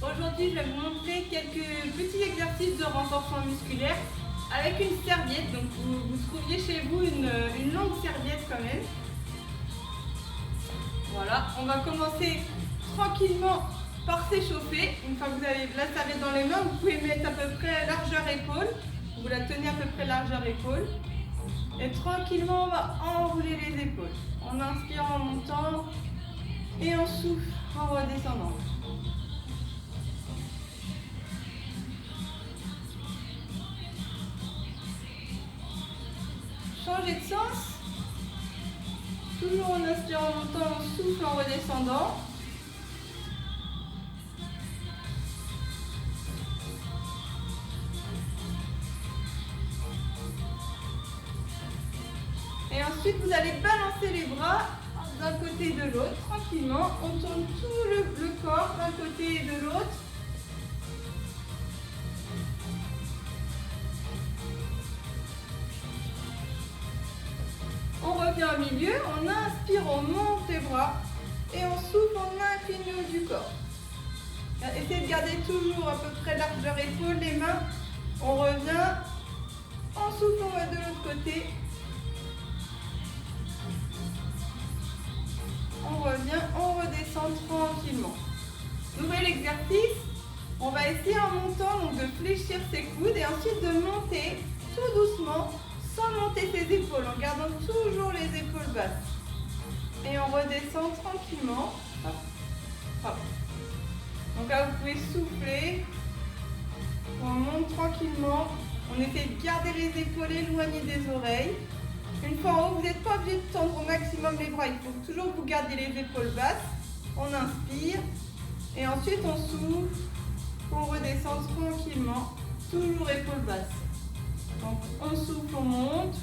Aujourd'hui, je vais vous montrer quelques petits exercices de renforcement musculaire avec une serviette. Donc, vous trouviez chez vous une longue serviette quand même. Voilà, on va commencer tranquillement par s'échauffer. Une fois que vous avez la serviette dans les mains, vous pouvez mettre à peu près largeur épaule. Vous la tenez à peu près largeur épaule. Et tranquillement, on va enrouler les épaules. On inspire en montant et on souffle en redescendant. Changez de sens. Toujours en inspirant en montant, on souffle en redescendant. Et ensuite, vous allez balancer les bras d'un côté et de l'autre, tranquillement. On tourne tout le corps d'un côté et de l'autre. On revient au milieu, on inspire, on monte les bras et on souffle, on incline le haut du corps. Essayez de garder toujours à peu près largeur épaule, les mains. On revient, on souffle, on va de l'autre côté. On revient, on redescend tranquillement. Nouvel exercice, on va essayer en montant donc de fléchir ses coudes et ensuite de monter tout doucement sans monter ses épaules en gardant toujours les épaules basses. Et on redescend tranquillement. Hop, hop. Donc là vous pouvez souffler. On monte tranquillement. On essaie de garder les épaules éloignées des oreilles. Une fois en haut, vous n'êtes pas obligé de tendre au maximum les bras. Il faut toujours que vous gardiez les épaules basses. On inspire. Et ensuite, on souffle. On redescend tranquillement. Toujours épaules basses. Donc, on souffle, on monte.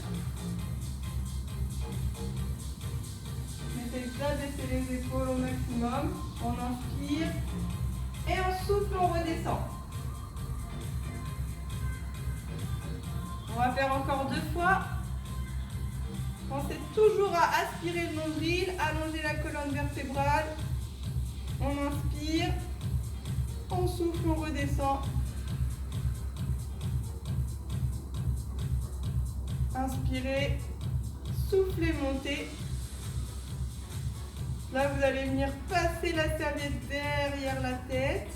On essaie de bien baisser les épaules au maximum. On inspire. Et on souffle, on redescend. On va faire encore 2 fois. Pensez toujours à aspirer le nombril, allonger la colonne vertébrale. On inspire, on souffle, on redescend. Inspirez, soufflez, montez. Là, vous allez venir passer la serviette derrière la tête.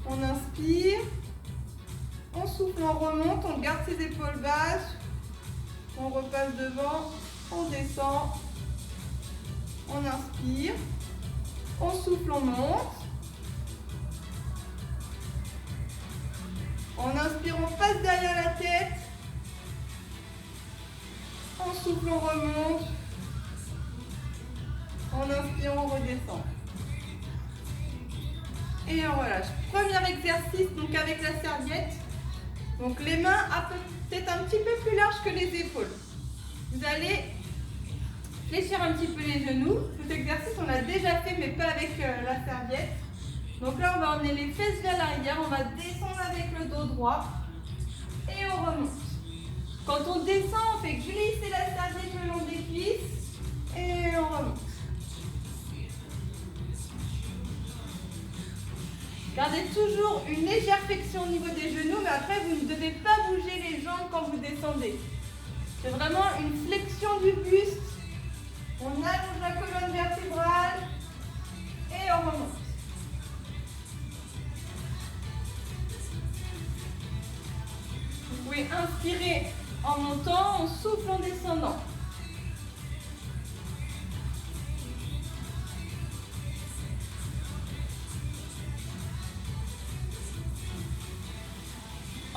On inspire, on souffle, on remonte, on garde ses épaules basses. On repasse devant, on descend, on inspire, on souffle, on monte. On inspire, on passe derrière la tête. On souffle, on remonte. On inspire, on redescend. Et on relâche. Premier exercice donc avec la serviette. Donc les mains peut-être un petit peu plus larges que les épaules. Vous allez fléchir un petit peu les genoux. Cet exercice on l'a déjà fait mais pas avec la serviette. Donc là on va emmener les fesses vers l'arrière. On va descendre avec le dos droit. Et on remonte. Quand on descend, on fait glisser la serviette le long des cuisses. Et on remonte. Gardez toujours une légère flexion au niveau des genoux, mais après vous ne devez pas bouger les jambes quand vous descendez. C'est vraiment une flexion du buste. On allonge la colonne vertébrale et on remonte. Vous pouvez inspirer en montant, on souffle en descendant.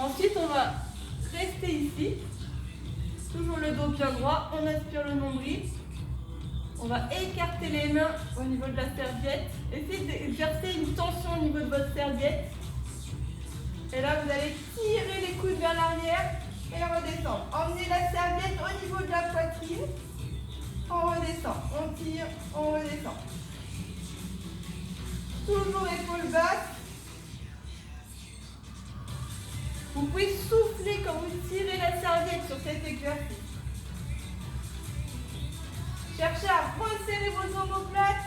Ensuite, on va rester ici, toujours le dos bien droit, on aspire le nombril. On va écarter les mains au niveau de la serviette. Essayez d'exercer une tension au niveau de votre serviette. Et là, vous allez tirer les coudes vers l'arrière et redescendre. Emmenez la serviette au niveau de la poitrine. On redescend, on tire, on redescend. Toujours épaules basses. Vous pouvez souffler quand vous tirez la serviette sur cet exercice. Cherchez à resserrer vos omoplates.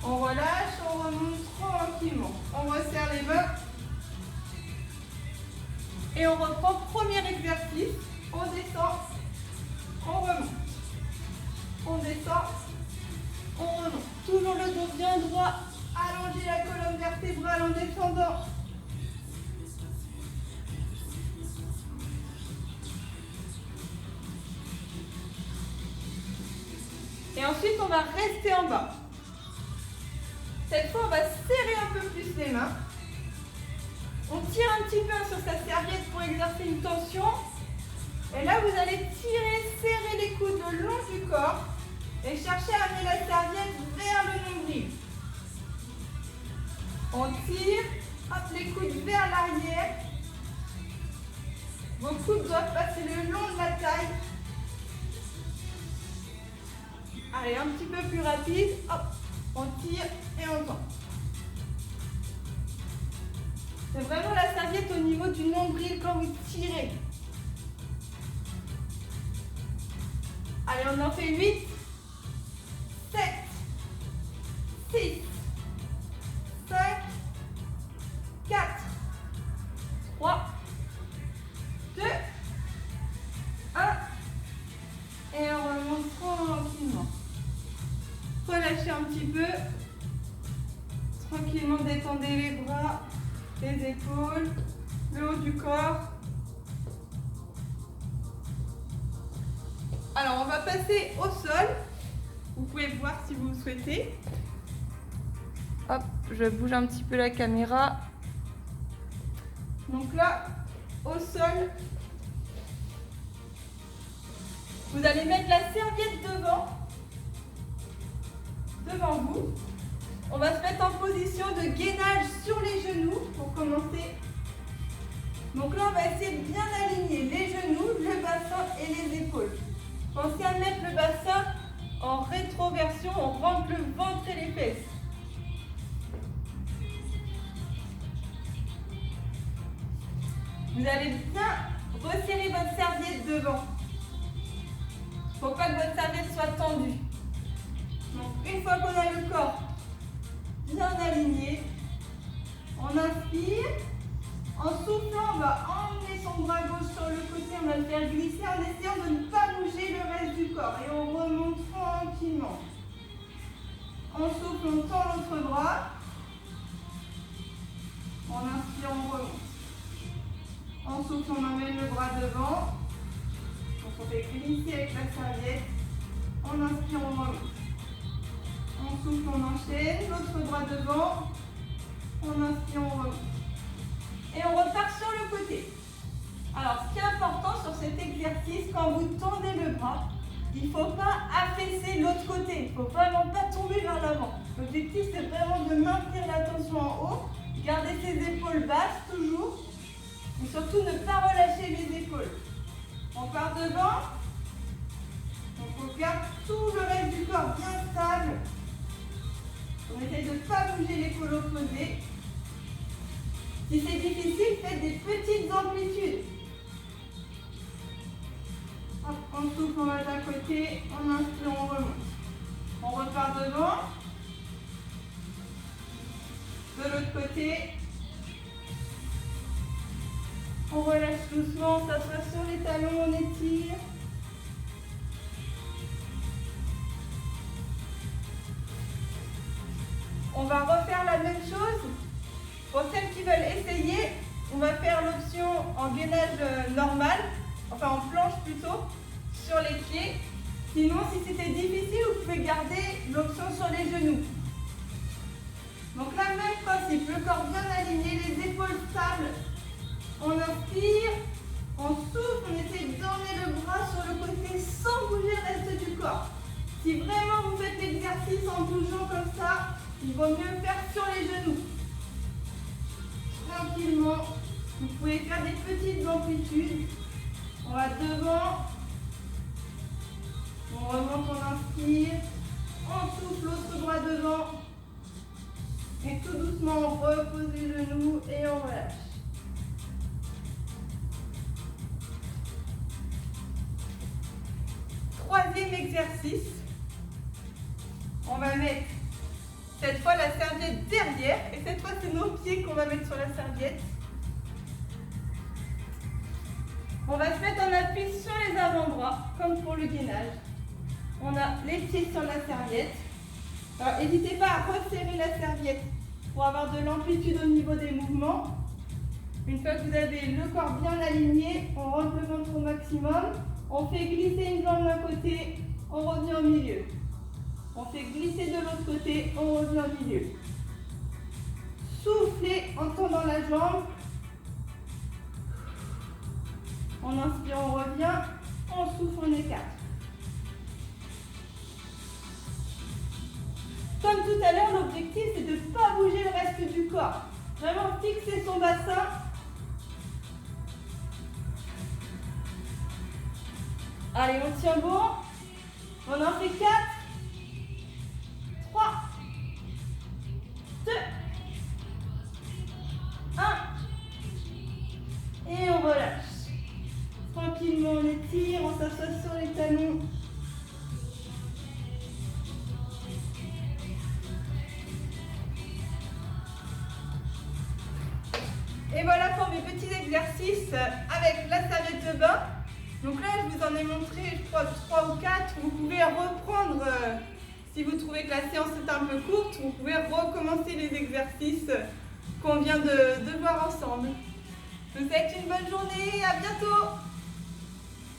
On relâche, on remonte tranquillement. On resserre les mains. Et on reprend premier exercice. On descend, on remonte. On descend, on remonte. Toujours le dos bien droit. Allongez la colonne vertébrale en descendant. Et ensuite, on va rester en bas. Cette fois, on va serrer un peu plus les mains. On tire un petit peu sur sa serviette pour exercer une tension. Et là, vous allez tirer, serrer les coudes le long du corps et chercher à amener la serviette vers le nombril. On tire, hop, les coudes vers l'arrière. Vos coudes doivent passer le long de la taille. Allez, un petit peu plus rapide. Hop, on tire et on tend. C'est vraiment la serviette au niveau du nombril quand vous tirez. Allez, on en fait 8, 7, 6, 5, 4, 3, 2, 1. Et on remonte tranquillement. Relâchez un petit peu. Tranquillement, détendez les bras, les épaules, le haut du corps. Alors, on va passer au sol. Vous pouvez voir si vous le souhaitez. Hop, je bouge un petit peu la caméra. Donc là, au sol, vous allez mettre la serviette devant vous. On va se mettre en position de gainage sur les genoux pour commencer. Donc là, on va essayer de bien aligner les genoux, le bassin et les épaules. Pensez à mettre le bassin en rétroversion, on rentre le ventre et les fesses. Vous allez bien resserrer votre serviette devant. Il ne faut pas que votre serviette soit tendue. Donc une fois qu'on a le corps bien aligné, on inspire. En soufflant, on va emmener son bras gauche sur le côté, on va le faire glisser en essayant de ne pas bouger le reste du corps. Et on remonte tranquillement. On souffle, on tend l'autre bras. On inspire, on remonte. On souffle, on emmène le bras devant. Donc on fait glisser avec la serviette. On inspire, on remonte. On souffle, on enchaîne. L'autre bras devant. On inspire, on remonte. Et on repart sur le côté. Alors, ce qui est important sur cet exercice, quand vous tendez le bras, il ne faut pas affaisser l'autre côté. Il ne faut vraiment pas tomber vers l'avant. L'objectif, c'est vraiment de maintenir la tension en haut, garder ses épaules basses toujours, et surtout ne pas relâcher les épaules. On part devant. Donc, on garde tout le reste du corps bien stable. On essaye de ne pas bouger l'épaule opposée. Si c'est difficile, faites des petites amplitudes. Hop, on souffle, on va d'un côté, on inspire, on remonte. On repart devant. De l'autre côté. On relâche doucement, on s'assoit sur les talons, on étire. On va refaire la même chose. Pour celles qui veulent essayer, on va faire l'option en gainage normal, enfin en planche plutôt, sur les pieds. Sinon, si c'était difficile, vous pouvez garder l'option sur les genoux. Donc là, même principe, le corps bien aligné, les épaules stables. On inspire, on souffle, on essaie d'emmener le bras sur le côté sans bouger le reste du corps. Si vraiment vous faites l'exercice en bougeant comme ça, il vaut mieux le faire sur les genoux. Tranquillement, vous pouvez faire des petites amplitudes. On va devant, on remonte, on inspire, on souffle l'autre bras devant, et tout doucement on repose les genoux et on relâche. Troisième exercice, on va mettre Cette fois, la serviette derrière. Et cette fois, c'est nos pieds qu'on va mettre sur la serviette. On va se mettre en appui sur les avant-bras, comme pour le gainage. On a les pieds sur la serviette. Alors, n'hésitez pas à resserrer la serviette pour avoir de l'amplitude au niveau des mouvements. Une fois que vous avez le corps bien aligné, on rentre le ventre au maximum. On fait glisser une jambe d'un côté, on revient au milieu. On fait glisser de l'autre côté, on revient au milieu. Soufflez en tendant la jambe. On inspire, on revient. On souffle, on écarte. Comme tout à l'heure, l'objectif c'est de ne pas bouger le reste du corps. Vraiment fixer son bassin. Allez, on tient bon. On en fait 4, 3, 2, 1. Et on relâche. Tranquillement, on étire, on s'assoit sur les talons. Et voilà pour mes petits exercices avec la serviette de bain. Donc là, je vous en ai montré, je crois, 3 ou 4. Vous pouvez reprendre, si vous trouvez que la séance est un peu courte, vous pouvez recommencer les exercices qu'on vient de voir ensemble. Je vous souhaite une bonne journée, à bientôt!